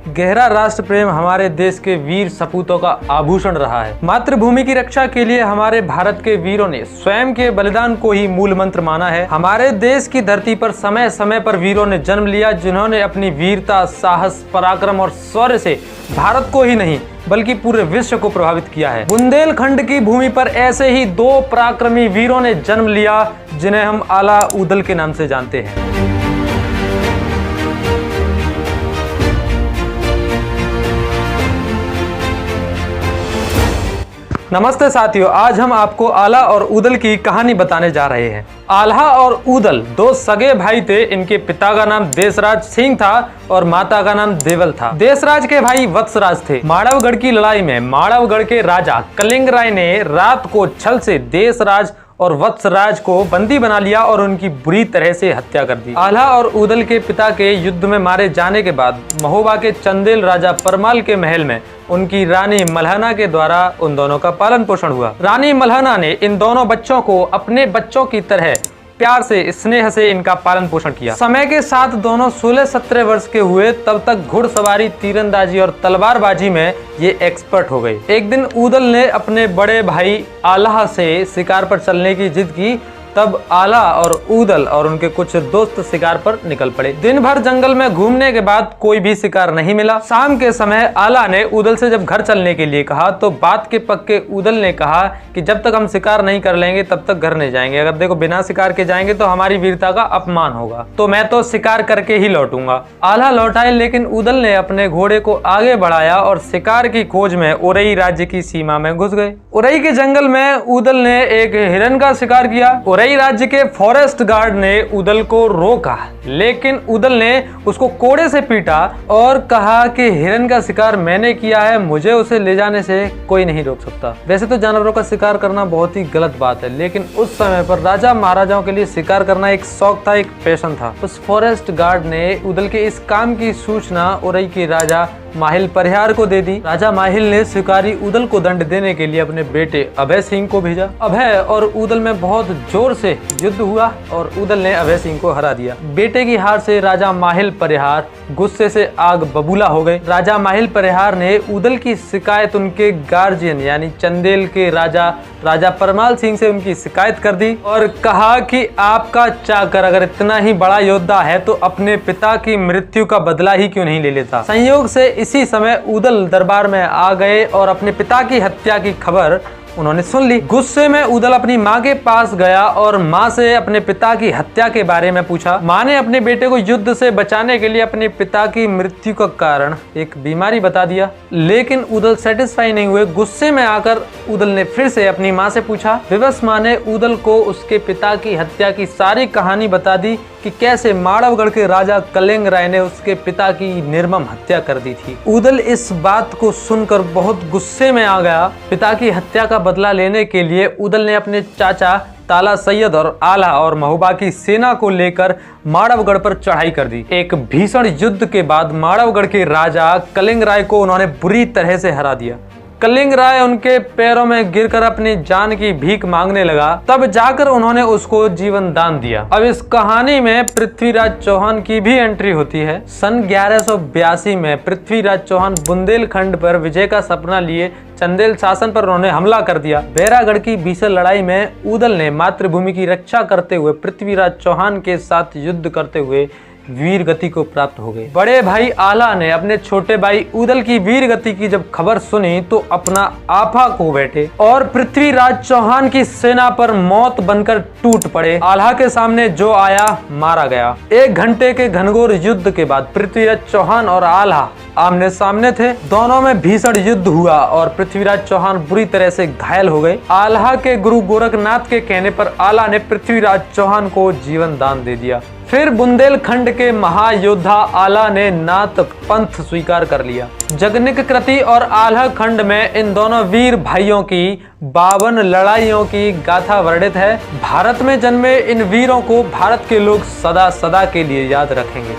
गहरा राष्ट्र प्रेम हमारे देश के वीर सपूतों का आभूषण रहा है। मातृभूमि की रक्षा के लिए हमारे भारत के वीरों ने स्वयं के बलिदान को ही मूल मंत्र माना है। हमारे देश की धरती पर समय समय पर वीरों ने जन्म लिया, जिन्होंने अपनी वीरता, साहस, पराक्रम और शौर्य से भारत को ही नहीं बल्कि पूरे विश्व को प्रभावित किया है। बुंदेलखंड की भूमि पर ऐसे ही दो पराक्रमी वीरों ने जन्म लिया, जिन्हें हम आला ऊदल के नाम से जानते हैं। नमस्ते साथियों, आज हम आपको आला और ऊदल की कहानी बताने जा रहे हैं। आल्हा और ऊदल दो सगे भाई थे। इनके पिता का नाम देशराज सिंह था और माता का नाम देवल था। देशराज के भाई वत्सराज थे। माड़वगढ़ की लड़ाई में माड़वगढ़ के राजा कलिंग राय ने रात को छल से देशराज और वत्सराज को बंदी बना लिया और उनकी बुरी तरह से हत्या कर दी। आल्हा और ऊदल के पिता के युद्ध में मारे जाने के बाद महोबा के चंदेल राजा परमाल के महल में उनकी रानी मल्हना के द्वारा उन दोनों का पालन पोषण हुआ। रानी मल्हना ने इन दोनों बच्चों को अपने बच्चों की तरह प्यार से, स्नेह से इनका पालन पोषण किया। समय के साथ दोनों 16-17 वर्ष के हुए तब तक घुड़सवारी, तीरंदाजी और तलवारबाजी में ये एक्सपर्ट हो गए। एक दिन ऊदल ने अपने बड़े भाई आल्हा से शिकार पर चलने की जिद की। तब आला और ऊदल और उनके कुछ दोस्त शिकार पर निकल पड़े। दिन भर जंगल में घूमने के बाद कोई भी शिकार नहीं मिला। शाम के समय आला ने ऊदल से जब घर चलने के लिए कहा तो बात के पक्के ऊदल ने कहा कि जब तक हम शिकार नहीं कर लेंगे तब तक घर नहीं जाएंगे। अगर देखो बिना शिकार के जाएंगे तो हमारी वीरता का अपमान होगा, तो मैं तो शिकार करके ही लौटूंगा। आला लौट आए, लेकिन ऊदल ने अपने घोड़े को आगे बढ़ाया और शिकार की खोज में उरई राज्य की सीमा में घुस गए। उरई के जंगल में ऊदल ने एक हिरन का शिकार किया। उरई राज्य के फॉरेस्ट गार्ड ने ऊदल को रोका, लेकिन ऊदल ने उसको कोड़े से पीटा और कहा कि हिरन का शिकार मैंने किया है, मुझे उसे ले जाने से कोई नहीं रोक सकता। वैसे तो जानवरों का शिकार करना बहुत ही गलत बात है, लेकिन उस समय पर राजा महाराजाओं के लिए शिकार करना एक शौक था, एक पैशन था। उस फॉरेस्ट गार्ड ने ऊदल के इस काम की सूचना उरई के राजा माहिल परिहार को दे दी। राजा माहिल ने शिकारी ऊदल को दंड देने के लिए अपने बेटे अभय सिंह को भेजा। अभय और ऊदल में बहुत जोर से युद्ध हुआ और ऊदल ने अभय सिंह को हरा दिया। बेटे की हार से राजा माहिल परिहार गुस्से से आग बबूला हो गए। राजा माहिल परिहार ने ऊदल की शिकायत उनके गार्जियन यानी चंदेल के राजा परमाल सिंह से उनकी शिकायत कर दी और कहा कि आपका चाकर अगर इतना ही बड़ा योद्धा है तो अपने पिता की मृत्यु का बदला ही क्यों नहीं ले लेता। संयोग से इसी समय ऊदल दरबार में आ गए और अपने पिता की हत्या की खबर उन्होंने सुन ली। गुस्से में ऊदल अपनी माँ के पास गया और माँ से अपने पिता की हत्या के बारे में पूछा। माँ ने अपने बेटे को युद्ध से बचाने के लिए अपने पिता की मृत्यु का कारण एक बीमारी बता दिया, लेकिन ऊदल सेटिस्फाई नहीं हुए। गुस्से में आकर ऊदल ने फिर से अपनी माँ से पूछा। विवश माँ ने ऊदल को उसके पिता की हत्या की सारी कहानी बता दी कि कैसे माड़वगढ़ के राजा कलिंग राय ने उसके पिता की निर्मम हत्या कर दी थी। ऊदल इस बात को सुनकर बहुत गुस्से में आ गया। पिता की हत्या का बदला लेने के लिए ऊदल ने अपने चाचा ताला सैयद और आला और महोबा की सेना को लेकर माड़वगढ़ पर चढ़ाई कर दी। एक भीषण युद्ध के बाद माड़वगढ़ के राजा कलिंग राय को उन्होंने बुरी तरह से हरा दिया। कलिंग राय उनके पैरों में गिरकर अपनी जान की भीख मांगने लगा, तब जाकर उन्होंने उसको जीवन दान दिया। अब इस कहानी में पृथ्वीराज चौहान की भी एंट्री होती है। सन 1182 में पृथ्वीराज चौहान बुंदेलखंड पर विजय का सपना लिए चंदेल शासन पर उन्होंने हमला कर दिया। बैरागढ़ की भीषण लड़ाई में ऊदल ने मातृभूमि की रक्षा करते हुए पृथ्वीराज चौहान के साथ युद्ध करते हुए वीर गति को प्राप्त हो गए। बड़े भाई आला ने अपने छोटे भाई ऊदल की वीर गति की जब खबर सुनी तो अपना आपा खो बैठे और पृथ्वीराज चौहान की सेना पर मौत बनकर टूट पड़े। आल्हा के सामने जो आया मारा गया। 1 घंटे के घनघोर युद्ध के बाद पृथ्वीराज चौहान और आल्हा आमने सामने थे। दोनों में भीषण युद्ध हुआ और पृथ्वीराज चौहान बुरी तरह से घायल हो गए। आल्हा के गुरु गोरखनाथ के कहने पर आला ने पृथ्वीराज चौहान को जीवन दान दे दिया। फिर बुंदेलखंड के महायोद्धा आला ने नाथ पंथ स्वीकार कर लिया। जगनिक कृति और आल्हा खंड में इन दोनों वीर भाइयों की 52 लड़ाइयों की गाथा वर्णित है। भारत में जन्मे इन वीरों को भारत के लोग सदा सदा के लिए याद रखेंगे।